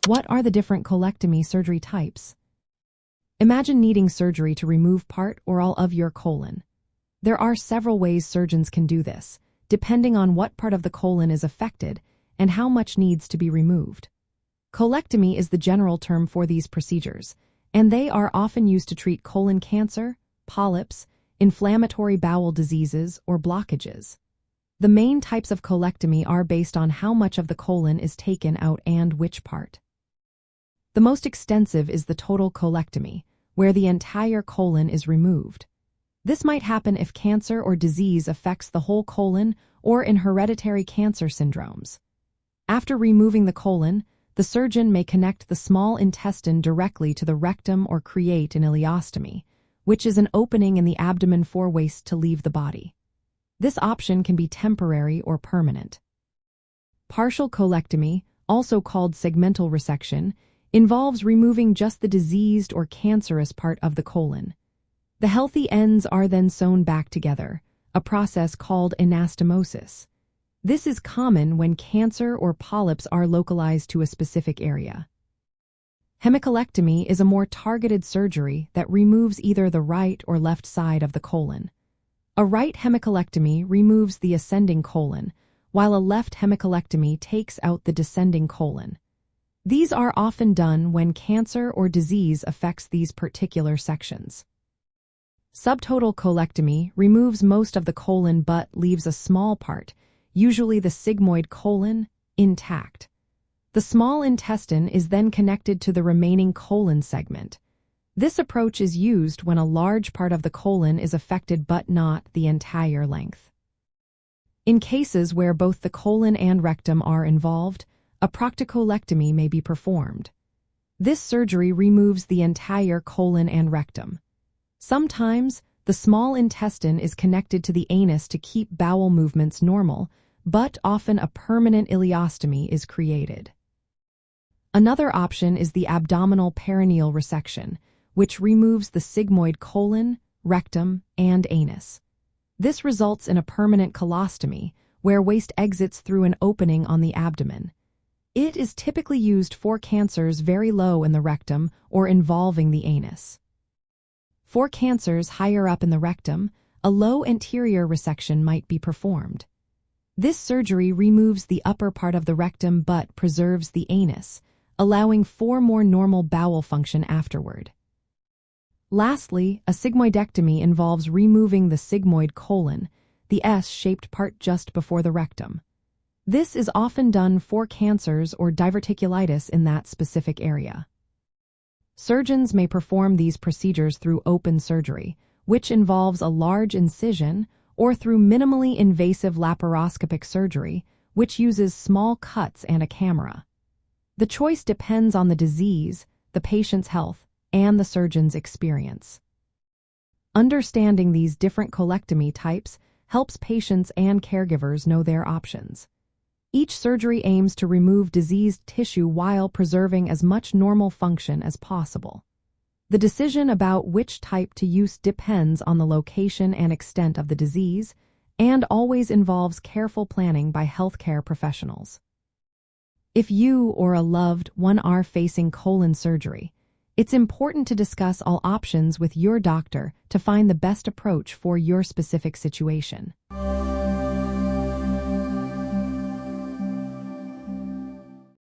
What are the different colectomy surgery types? Imagine needing surgery to remove part or all of your colon. There are several ways surgeons can do this, depending on what part of the colon is affected and how much needs to be removed. Colectomy is the general term for these procedures, and they are often used to treat colon cancer, polyps, inflammatory bowel diseases, or blockages. The main types of colectomy are based on how much of the colon is taken out and which part. The most extensive is the total colectomy, where the entire colon is removed. This might happen if cancer or disease affects the whole colon or in hereditary cancer syndromes. After removing the colon, the surgeon may connect the small intestine directly to the rectum or create an ileostomy, which is an opening in the abdomen for waste to leave the body. This option can be temporary or permanent. Partial colectomy, also called segmental resection, involves removing just the diseased or cancerous part of the colon. The healthy ends are then sewn back together, a process called anastomosis. This is common when cancer or polyps are localized to a specific area. Hemicolectomy is a more targeted surgery that removes either the right or left side of the colon. A right hemicolectomy removes the ascending colon, while a left hemicolectomy takes out the descending colon. These are often done when cancer or disease affects these particular sections. Subtotal colectomy removes most of the colon but leaves a small part, usually the sigmoid colon, intact. The small intestine is then connected to the remaining colon segment. This approach is used when a large part of the colon is affected but not the entire length. In cases where both the colon and rectum are involved, a proctocolectomy may be performed. This surgery removes the entire colon and rectum. Sometimes, the small intestine is connected to the anus to keep bowel movements normal, but often a permanent ileostomy is created. Another option is the abdominal perineal resection, which removes the sigmoid colon, rectum, and anus. This results in a permanent colostomy, where waste exits through an opening on the abdomen. It is typically used for cancers very low in the rectum or involving the anus. For cancers higher up in the rectum, a low anterior resection might be performed. This surgery removes the upper part of the rectum but preserves the anus, allowing for more normal bowel function afterward. Lastly, a sigmoidectomy involves removing the sigmoid colon, the S-shaped part just before the rectum. This is often done for cancers or diverticulitis in that specific area. Surgeons may perform these procedures through open surgery, which involves a large incision, or through minimally invasive laparoscopic surgery, which uses small cuts and a camera. The choice depends on the disease, the patient's health, and the surgeon's experience. Understanding these different colectomy types helps patients and caregivers know their options. Each surgery aims to remove diseased tissue while preserving as much normal function as possible. The decision about which type to use depends on the location and extent of the disease, and always involves careful planning by healthcare professionals. If you or a loved one are facing colon surgery, it's important to discuss all options with your doctor to find the best approach for your specific situation.